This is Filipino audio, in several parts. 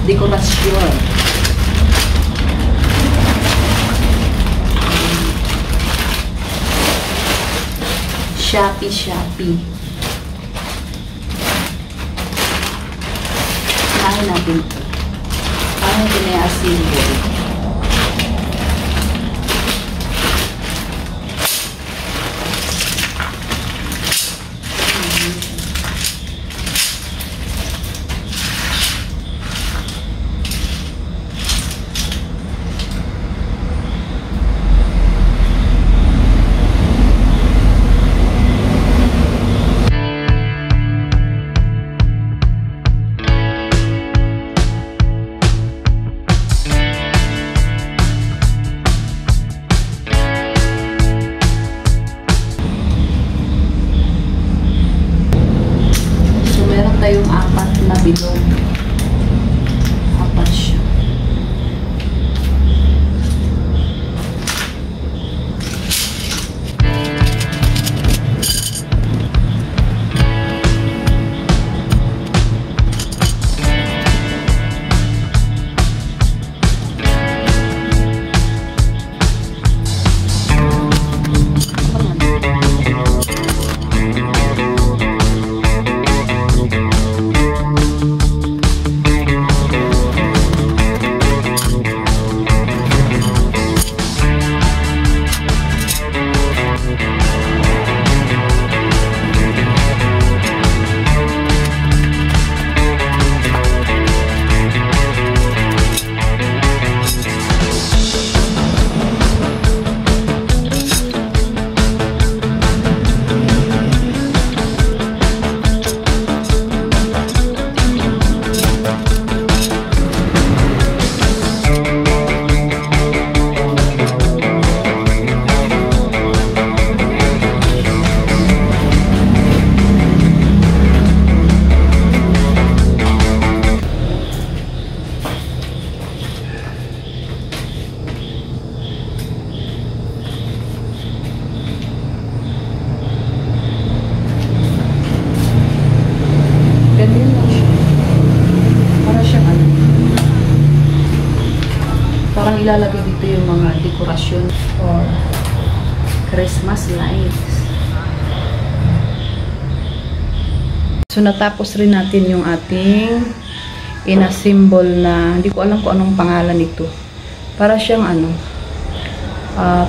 dekorasyon. Shopee. Kaya natin ito. Kaya natin na i-assemble. Yung apat na bilog. Apat siya. Ganyan lang siya. Para siya parang ilalagay dito yung mga dekorasyon or Christmas lights. So natapos rin natin yung ating ina-symbol na hindi ko alam kung anong pangalan nito. Para siyang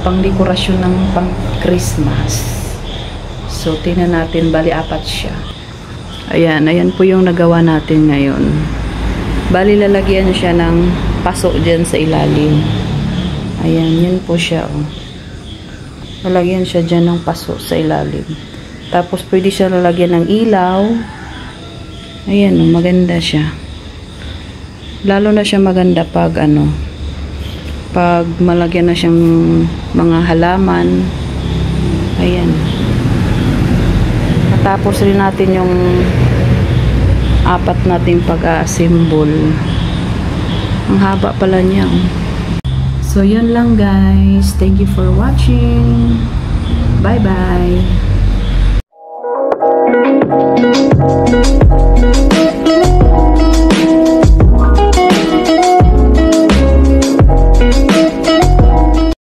pang dekorasyon ng pang Christmas. So tingnan natin, bali apat siya. Ayan po yung nagawa natin ngayon. Bali, lalagyan siya ng paso dyan sa ilalim. Ayan, yun po siya. Lalagyan siya dyan ng paso sa ilalim. Tapos, pwede siya lalagyan ng ilaw. Ayan, maganda siya. Lalo na siya maganda pag, pag malagyan na siyang mga halaman. Ayan. Tapos rin natin yung apat nating pag-assemble. Ang haba pala niya. So, yun lang guys. Thank you for watching. Bye-bye.